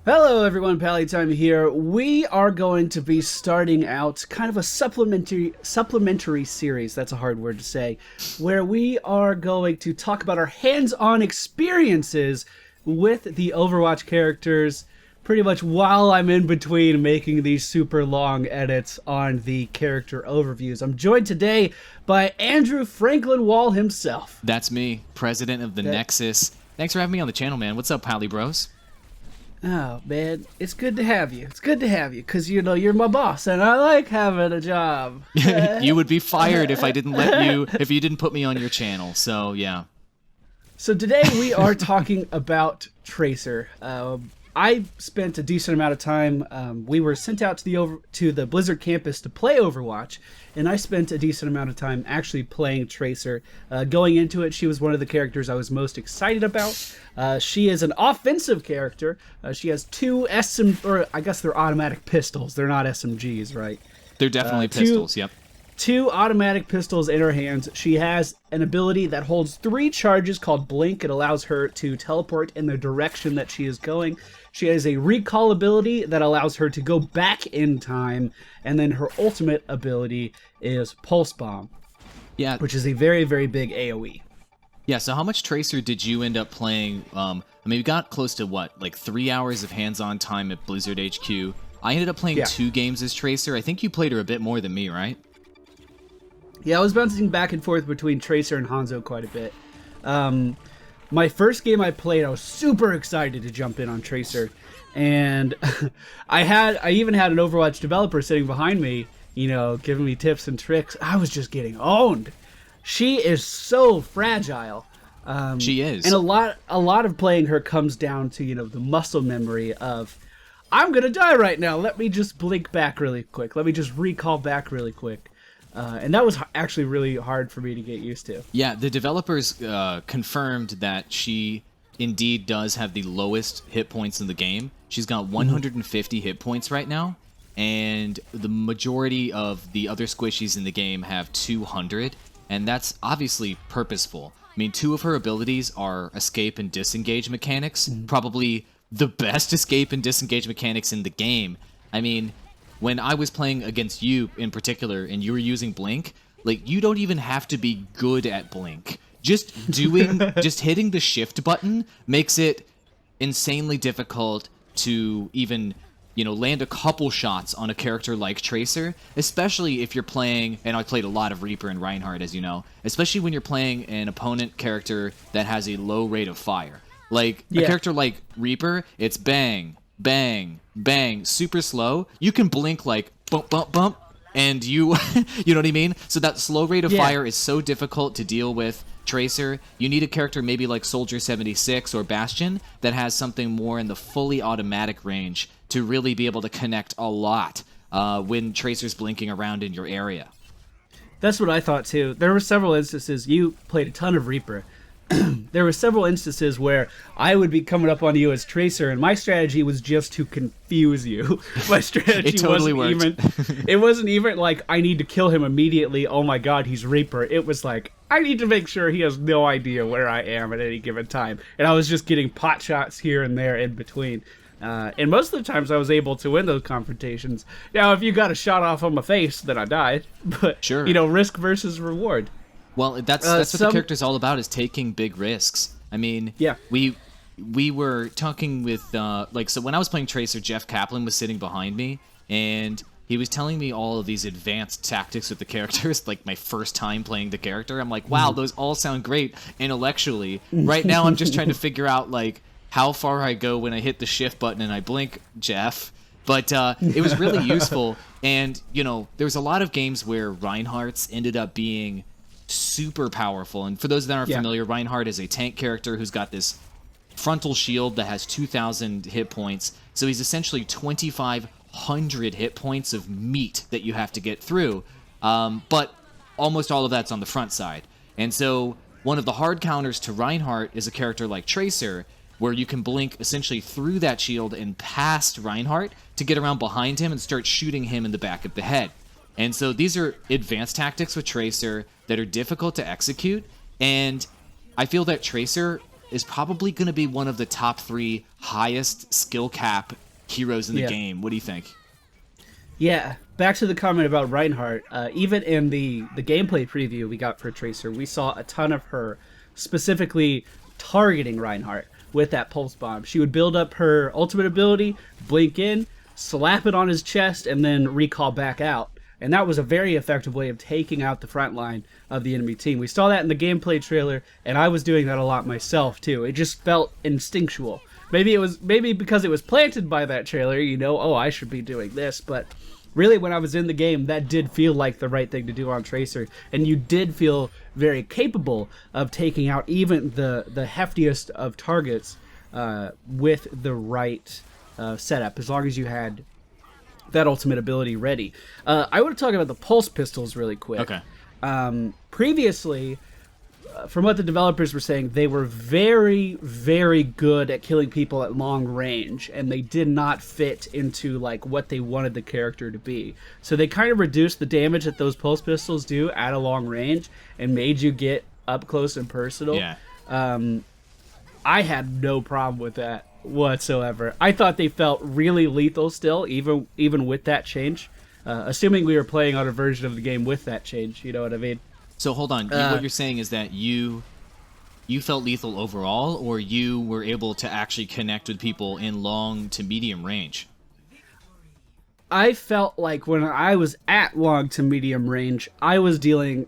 Hello everyone, Pally Time here. We are going to be starting out kind of a supplementary series, that's a hard word to say, where we are going to talk about our hands-on experiences with the Overwatch characters pretty much while I'm in between making these super long edits on the character overviews. I'm joined today by Andrew Franklin Wall himself. That's me, president of the Nexus. Thanks for having me on the channel, man. What's up, Pally Bros? Oh, man, it's good to have you. It's good to have you, because, you know, you're my boss, and I like having a job. You would be fired if you didn't put me on your channel, so yeah. So today we are talking about Tracer. I spent a decent amount of time, we were sent out to the Blizzard campus to play Overwatch, and I spent a decent amount of time actually playing Tracer. Going into it, she was one of the characters I was most excited about. She is an offensive character. She has two I guess they're automatic pistols. They're not SMGs, right? They're definitely pistols, yep. Two automatic pistols in her hands. She has an ability that holds 3 charges called Blink. It allows her to teleport in the direction that she is going. She has a recall ability that allows her to go back in time. And then her ultimate ability is Pulse Bomb, which is a very, very big AoE. Yeah, so how much Tracer did you end up playing? I mean, we got close to, like 3 hours of hands-on time at Blizzard HQ. I ended up playing 2 games as Tracer. I think you played her a bit more than me, right? Yeah, I was bouncing back and forth between Tracer and Hanzo quite a bit. My first game I played, I was super excited to jump in on Tracer, and I even had an Overwatch developer sitting behind me, you know, giving me tips and tricks. I was just getting owned. She is so fragile. She is, and a lot of playing her comes down to, you know, the muscle memory of, I'm gonna die right now. Let me just blink back really quick. Let me just recall back really quick. And that was actually really hard for me to get used to. Yeah, the developers confirmed that she indeed does have the lowest hit points in the game. She's got 150 hit points right now, and the majority of the other squishies in the game have 200, and that's obviously purposeful. I mean, 2 of her abilities are escape and disengage mechanics, probably the best escape and disengage mechanics in the game. I mean, when I was playing against you in particular, and you were using Blink, like, you don't even have to be good at Blink. Just hitting the shift button makes it insanely difficult to even, you know, land a couple shots on a character like Tracer, especially if you're playing, and I played a lot of Reaper and Reinhardt, as you know, especially when you're playing an opponent character that has a low rate of fire. Like, a character like Reaper, it's bang, bang, bang, super slow. You can blink like bump, bump, bump, and you know what I mean? So that slow rate of fire is so difficult to deal with Tracer. You need a character maybe like Soldier 76 or Bastion that has something more in the fully automatic range to really be able to connect a lot when Tracer's blinking around in your area. That's what I thought too. There were several instances, you played a ton of Reaper. There were several instances where I would be coming up on you as Tracer, and my strategy was just to confuse you. My strategy it wasn't even like, I need to kill him immediately, oh my god, he's Reaper. It was like, I need to make sure he has no idea where I am at any given time. And I was just getting pot shots here and there in between. And most of the times I was able to win those confrontations. Now, if you got a shot off on my face, then I died. But, sure, you know, risk versus reward. Well, that's what the character's all about, is taking big risks. I mean, we were talking with, so when I was playing Tracer, Jeff Kaplan was sitting behind me, and he was telling me all of these advanced tactics with the characters, like my first time playing the character. I'm like, wow, those all sound great intellectually. Right now, I'm just trying to figure out, like, how far I go when I hit the shift button and I blink, Jeff. But it was really useful, and, you know, there's a lot of games where Reinhardt's ended up being super powerful. And for those that aren't familiar, Reinhardt is a tank character who's got this frontal shield that has 2,000 hit points. So he's essentially 2,500 hit points of meat that you have to get through. But almost all of that's on the front side. And so one of the hard counters to Reinhardt is a character like Tracer, where you can blink essentially through that shield and past Reinhardt to get around behind him and start shooting him in the back of the head. And so these are advanced tactics with Tracer that are difficult to execute, and I feel that Tracer is probably going to be one of the top 3 highest skill cap heroes in the game. What do you think? Yeah, back to the comment about Reinhardt. Even in the gameplay preview we got for Tracer, we saw a ton of her specifically targeting Reinhardt with that pulse bomb. She would build up her ultimate ability, blink in, slap it on his chest, and then recall back out. And that was a very effective way of taking out the front line of the enemy team. We saw that in the gameplay trailer, and I was doing that a lot myself too. It just felt instinctual. Maybe because it was planted by that trailer, oh, I should be doing this, but really when I was in the game, that did feel like the right thing to do on Tracer, and you did feel very capable of taking out even the heftiest of targets with the right setup, as long as you had that ultimate ability ready. I want to talk about the pulse pistols really quick. Okay. Previously, from what the developers were saying, they were very, very good at killing people at long range, and they did not fit into like what they wanted the character to be. So they kind of reduced the damage that those pulse pistols do at a long range and made you get up close and personal. Yeah. I had no problem with that whatsoever. I thought they felt really lethal still, even with that change. Assuming we were playing on a version of the game with that change, you know what I mean? So hold on, what you're saying is that you felt lethal overall, or you were able to actually connect with people in long to medium range? I felt like when I was at long to medium range, I was dealing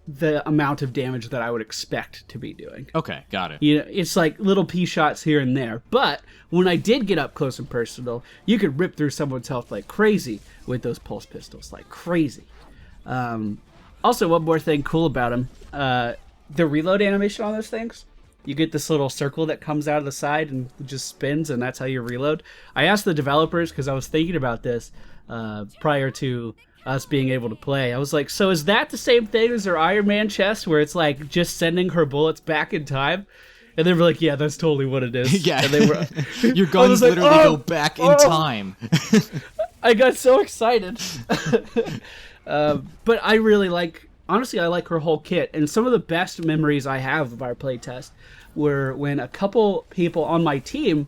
the amount of damage that I would expect to be doing. Okay, got it. It's like little pea shots here and there. But when I did get up close and personal, you could rip through someone's health like crazy with those pulse pistols, like crazy. Also, one more thing cool about them, the reload animation on those things. You get this little circle that comes out of the side and just spins, and that's how you reload. I asked the developers, because I was thinking about this prior to us being able to play. I was like, so is that the same thing as their Iron Man chest, where it's like just sending her bullets back in time? And they were like, yeah, that's totally what it is. Yeah, and they were, your guns literally go back in time. I got so excited. But I really honestly, I like her whole kit. And some of the best memories I have of our playtest were when a couple people on my team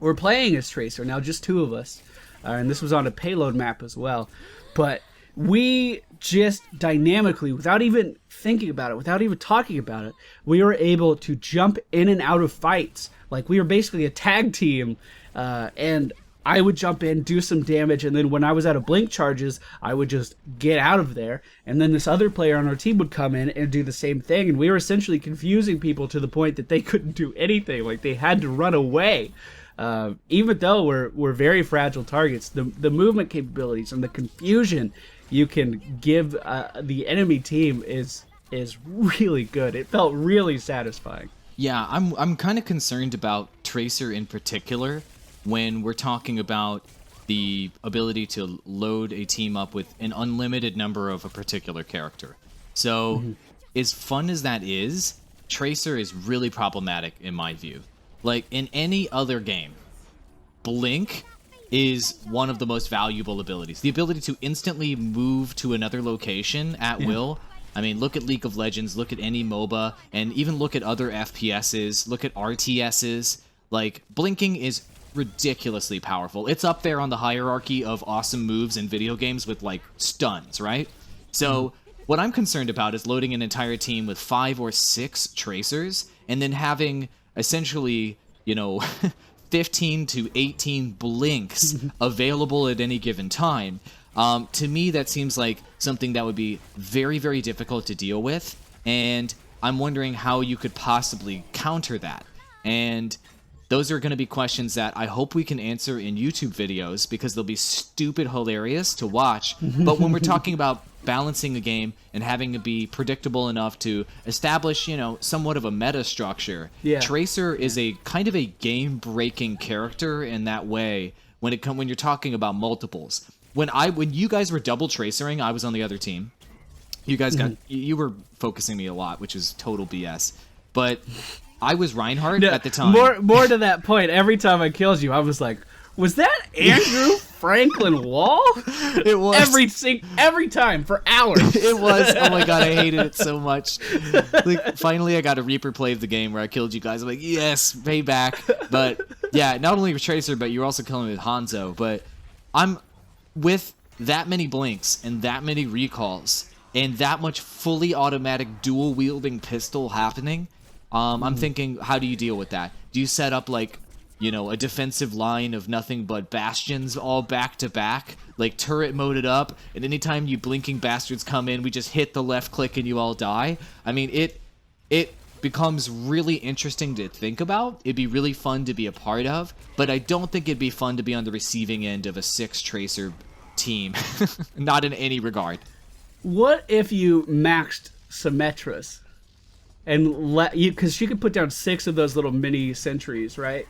were playing as Tracer. Now, just 2 of us. And this was on a payload map as well. But we just dynamically, without even thinking about it, without even talking about it, we were able to jump in and out of fights. Like, we were basically a tag team. And I would jump in, do some damage, and then when I was out of blink charges, I would just get out of there. And then this other player on our team would come in and do the same thing. And we were essentially confusing people to the point that they couldn't do anything. Like, they had to run away. Even though we're very fragile targets, the movement capabilities and the confusion you can give the enemy team is really good. It felt really satisfying. Yeah, I'm kind of concerned about Tracer in particular when we're talking about the ability to load a team up with an unlimited number of a particular character. So, as fun as that is, Tracer is really problematic in my view. Like, in any other game, Blink is one of the most valuable abilities. The ability to instantly move to another location at will. I mean, look at League of Legends, look at any MOBA, and even look at other FPSs, look at RTSs. Like, blinking is ridiculously powerful. It's up there on the hierarchy of awesome moves in video games with, like, stuns, right? So, what I'm concerned about is loading an entire team with 5 or 6 Tracers, and then having essentially, 15 to 18 blinks available at any given time. To me, that seems like something that would be very, very difficult to deal with, and I'm wondering how you could possibly counter that. And those are going to be questions that I hope we can answer in YouTube videos, because they'll be stupid hilarious to watch. But when we're talking about balancing a game and having it be predictable enough to establish, somewhat of a meta structure, Tracer is a kind of a game-breaking character in that way when you're talking about multiples. When you guys were double tracering, I was on the other team. You guys you were focusing me a lot, which is total BS. But I was Reinhardt at the time. More to that point, every time I killed you, I was like, was that Andrew Franklin Wall? It was Every time for hours. It was. Oh my god, I hated it so much. Like, finally, I got a Reaper play of the game where I killed you guys. I'm like, yes, payback. But yeah, not only with Tracer, but you're also killing me with Hanzo. But I'm with that many blinks and that many recalls and that much fully automatic dual wielding pistol happening. I'm thinking, how do you deal with that? Do you set up like, you know, a defensive line of nothing but bastions all back to back, like turret moded up, and anytime you blinking bastards come in, we just hit the left click and you all die? I mean, it becomes really interesting to think about. It'd be really fun to be a part of, but I don't think it'd be fun to be on the receiving end of a 6 Tracer team. Not in any regard. What if you maxed Symmetris and because she could put down 6 of those little mini sentries, right?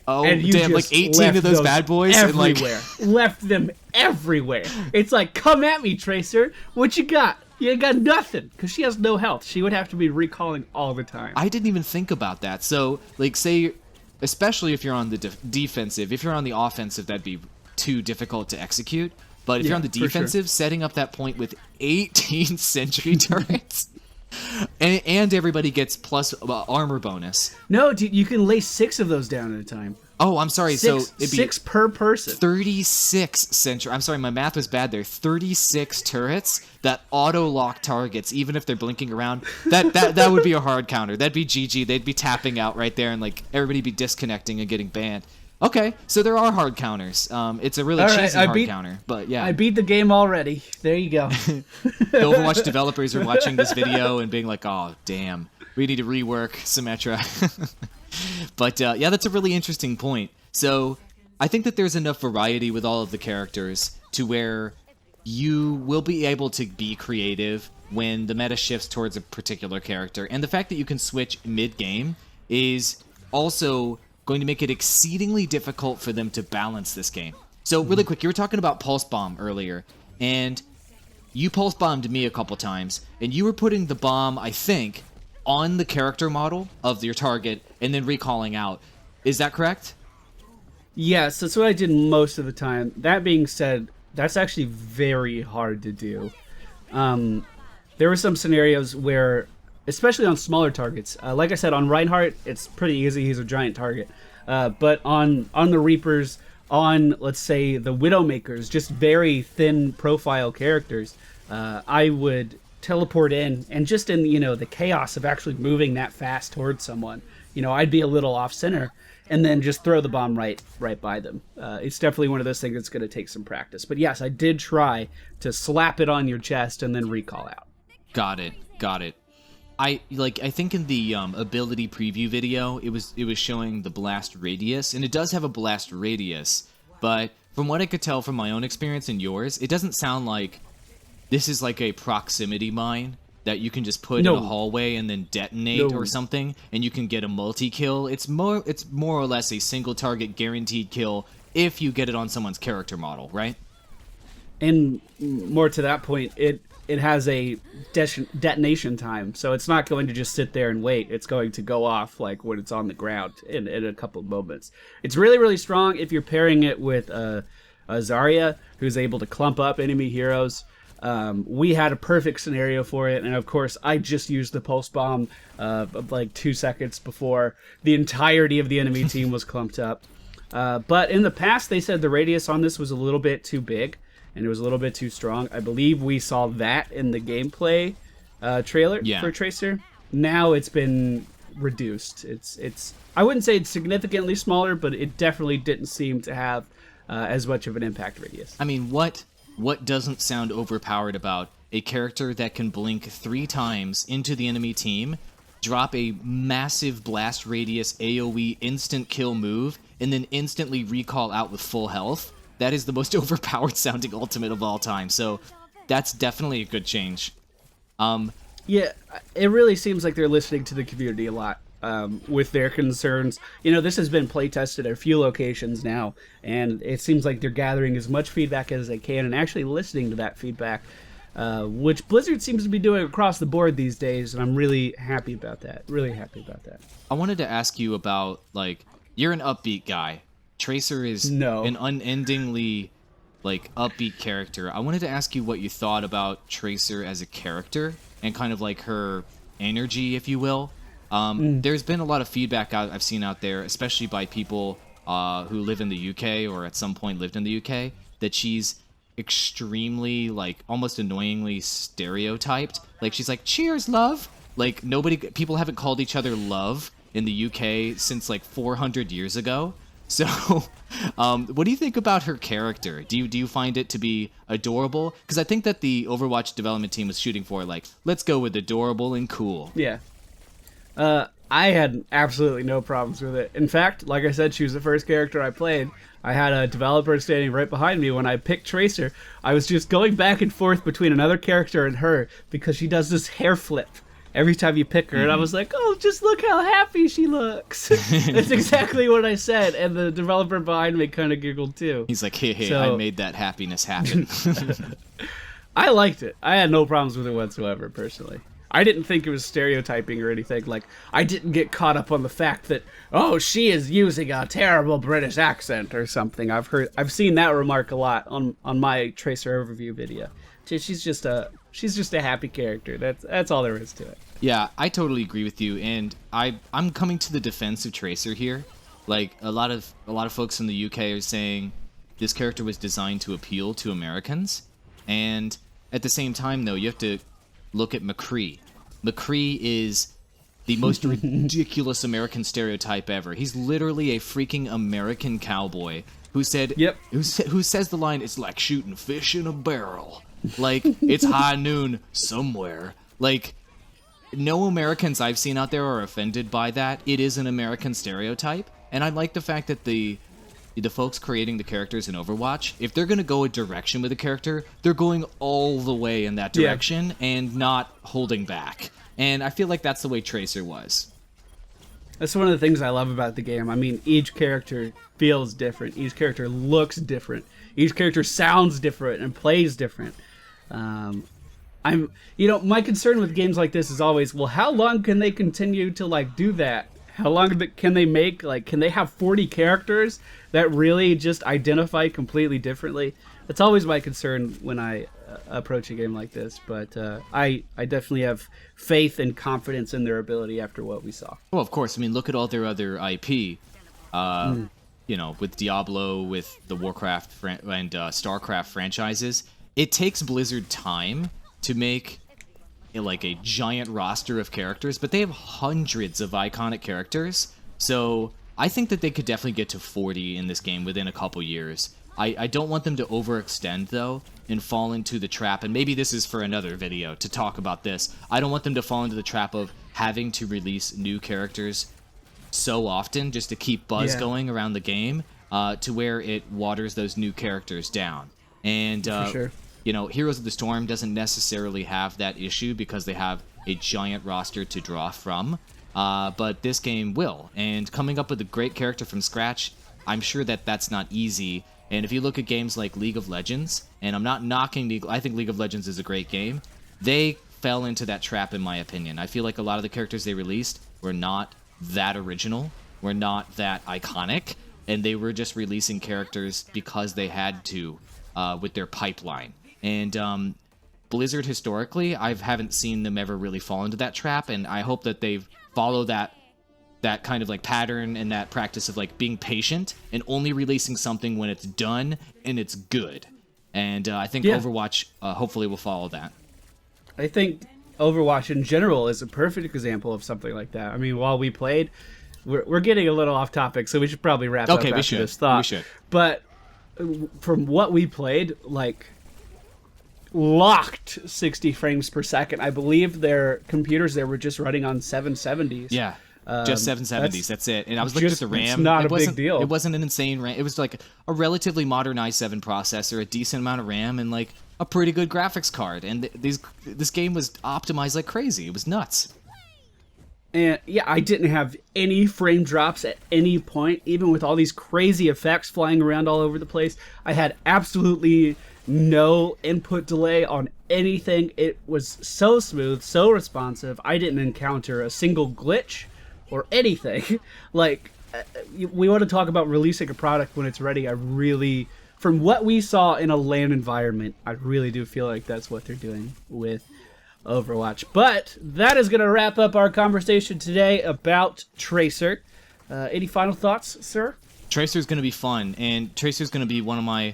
Oh, and you damn, like just 18 of those bad boys? Everywhere. And Left them everywhere. It's like, come at me, Tracer. What you got? You ain't got nothing. Because she has no health. She would have to be recalling all the time. I didn't even think about that. So, like, say, especially if you're on the defensive, if you're on the offensive, that'd be too difficult to execute. But if you're on the defensive, setting up that point with 18 sentry turrets, and everybody gets plus armor bonus. No, dude, you can lay 6 of those down at a time. Oh, I'm sorry. So it'd be 6 per person. 36 sentry. I'm sorry, my math was bad there. 36 turrets that auto lock targets, even if they're blinking around. That would be a hard counter. That'd be GG. They'd be tapping out right there, and like everybody be disconnecting and getting banned. Okay, so there are hard counters. It's a really cheesy hard counter, but yeah. I beat the game already. There you go. The Overwatch developers are watching this video and being like, oh, damn, we need to rework Symmetra. But yeah, that's a really interesting point. So I think that there's enough variety with all of the characters to where you will be able to be creative when the meta shifts towards a particular character. And the fact that you can switch mid-game is also going to make it exceedingly difficult for them to balance this game. So really quick, you were talking about Pulse Bomb earlier, and you Pulse Bombed me a couple times, and you were putting the bomb, I think, on the character model of your target and then recalling out. Is that correct? Yes, that's what I did most of the time. That being said, that's actually very hard to do. There were some scenarios where, especially on smaller targets, like I said, on Reinhardt, it's pretty easy. He's a giant target. But on the Reapers, on, let's say, the Widowmakers, just very thin profile characters, I would teleport in, and just in, you know, the chaos of actually moving that fast towards someone, you know, I'd be a little off center and then just throw the bomb right by them. It's definitely one of those things that's going to take some practice. But yes, I did try to slap it on your chest and then recall out. Got it. I think in the ability preview video, it was showing the blast radius, and it does have a blast radius, but from what I could tell from my own experience and yours, it doesn't sound like this is like a proximity mine that you can just put in a hallway and then detonate or something, and you can get a multi-kill. It's more or less a single target guaranteed kill if you get it on someone's character model, right? And more to that point, it has a detonation time, so it's not going to just sit there and wait. It's going to go off like when it's on the ground in a couple of moments. It's really, really strong if you're pairing it with a Zarya, who's able to clump up enemy heroes. We had a perfect scenario for it, and of course I just used the pulse bomb like 2 seconds before the entirety of the enemy team was clumped up. But in the past, they said the radius on this was a little bit too big, and it was a little bit too strong. I believe we saw that in the gameplay trailer for Tracer. Now it's been reduced. It's I wouldn't say it's significantly smaller, but it definitely didn't seem to have as much of an impact radius. I mean, what doesn't sound overpowered about a character that can blink 3 times into the enemy team, drop a massive blast radius AoE instant kill move, and then instantly recall out with full health? That is the most overpowered sounding ultimate of all time. So that's definitely a good change. Yeah, it really seems like they're listening to the community a lot with their concerns. You know, this has been play tested at a few locations now, and it seems like they're gathering as much feedback as they can and actually listening to that feedback, which Blizzard seems to be doing across the board these days, and I'm really happy about that. Really happy about that. I wanted to ask you about, like, you're an upbeat guy. Tracer is an unendingly like upbeat character, I wanted to ask you what you thought about Tracer as a character and kind of like her energy, if you will. There's been a lot of feedback I've seen out there, especially by people who live in the UK or at some point lived in the UK, that she's extremely, like, almost annoyingly stereotyped. Like, she's like, cheers, love. Like, people haven't called each other love in the UK since like 400 years ago. So, what do you think about her character? Do you find it to be adorable? Because I think that the Overwatch development team was shooting for, like, let's go with adorable and cool. Yeah. I had absolutely no problems with it. In fact, like I said, she was the first character I played. I had a developer standing right behind me when I picked Tracer. I was just going back and forth between another character and her because she does this hair flip every time you pick her. And I was like, oh, just look how happy she looks. That's exactly what I said. And the developer behind me kind of giggled too. He's like, hey, I made that happiness happen. I liked it. I had no problems with it whatsoever, personally. I didn't think it was stereotyping or anything. Like, I didn't get caught up on the fact that, oh, she is using a terrible British accent or something. I've seen that remark a lot on my Tracer overview video. She's just a happy character. That's all there is to it. Yeah, I totally agree with you, and I'm coming to the defense of Tracer here. Like, a lot of folks in the UK are saying this character was designed to appeal to Americans, and at the same time, though, you have to look at McCree. McCree is the most ridiculous American stereotype ever. He's literally a freaking American cowboy who said, Yep. who says the line, "It's like shooting fish in a barrel." Like, it's high noon somewhere. Like, no Americans I've seen out there are offended by that. It is an American stereotype, and I like the fact that the folks creating the characters in Overwatch, if they're going to go a direction with a character, they're going all the way in that direction and not holding back. And I feel like that's the way Tracer was. That's one of the things I love about the game. I mean, each character feels different. Each character looks different. Each character sounds different and plays different. My concern with games like this is always, well, how long can they continue to, like, do that? How long can they make, like, can they have 40 characters that really just identify completely differently? That's always my concern when I approach a game like this, but I definitely have faith and confidence in their ability after what we saw. Well, of course. I mean, look at all their other IP, with Diablo, with the Warcraft and StarCraft franchises. It takes Blizzard time to make like a giant roster of characters, but they have hundreds of iconic characters, so I think that they could definitely get to 40 in this game within a couple years. I don't want them to overextend, though, and fall into the trap, and maybe this is for another video to talk about this. I don't want them to fall into the trap of having to release new characters so often just to keep buzz going around the game, to where it waters those new characters down. And for sure. Heroes of the Storm doesn't necessarily have that issue because they have a giant roster to draw from, but this game will. And coming up with a great character from scratch, I'm sure that that's not easy. And if you look at games like League of Legends, and I'm not knocking I think League of Legends is a great game, they fell into that trap in my opinion. I feel like a lot of the characters they released were not that original, were not that iconic, and they were just releasing characters because they had to, with their pipeline. And Blizzard, historically, I haven't seen them ever really fall into that trap, and I hope that they follow that kind of like pattern and that practice of like being patient and only releasing something when it's done and it's good. And I think Overwatch hopefully will follow that. I think Overwatch in general is a perfect example of something like that. I mean, while we played, we're getting a little off topic, so we should probably wrap up after this thought. We should. But from what we played, like, locked 60 frames per second. I believe their computers there were just running on 770s. Yeah, just 770s. That's it. And I was looking at the RAM. It's not a big deal. It wasn't an insane RAM. It was like a relatively modern i7 processor, a decent amount of RAM, and like a pretty good graphics card. And this game was optimized like crazy. It was nuts. And yeah, I didn't have any frame drops at any point, even with all these crazy effects flying around all over the place. I had absolutely no input delay on anything. It was so smooth, so responsive. I didn't encounter a single glitch or anything. Like, we want to talk about releasing a product when it's ready. I really from what we saw in a LAN environment, I really do feel like that's what they're doing with Overwatch. But that is going to wrap up our conversation today about Tracer. Any final thoughts, sir? Tracer's going to be fun, and Tracer's going to be one of my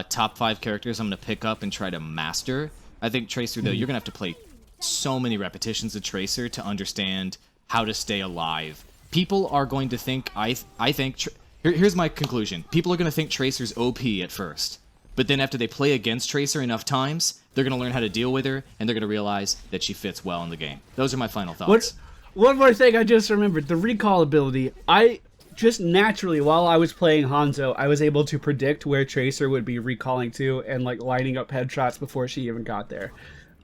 top 5 characters I'm going to pick up and try to master. I think Tracer, though, you're going to have to play so many repetitions of Tracer to understand how to stay alive. People are going to think, I think, here's my conclusion. People are going to think Tracer's OP at first, but then after they play against Tracer enough times, they're going to learn how to deal with her, and they're going to realize that she fits well in the game. Those are my final thoughts. One more thing I just remembered, the recall ability. I just naturally, while I was playing Hanzo, I was able to predict where Tracer would be recalling to and like lining up headshots before she even got there.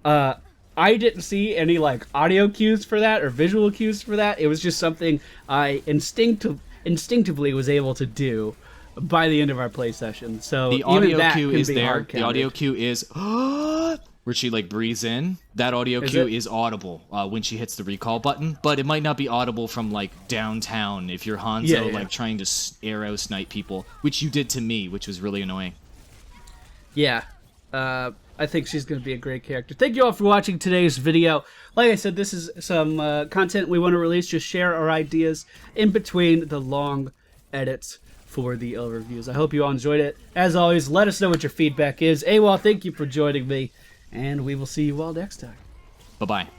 I didn't see any like audio cues for that or visual cues for that. It was just something I instinctively was able to do by the end of our play session. So the audio even that cue can is be there. hard The audio cue is where she like breathes in. That audio cue is audible when she hits the recall button, but it might not be audible from like downtown if you're Hanzo like trying to arrow snipe people, which you did to me, which was really annoying. Yeah. I think she's going to be a great character. Thank you all for watching today's video. Like I said, this is some content we want to release, just share our ideas in between the long edits for the overviews. I hope you all enjoyed it. As always, let us know what your feedback is. AWOL, thank you for joining me, and we will see you all next time. Bye-bye.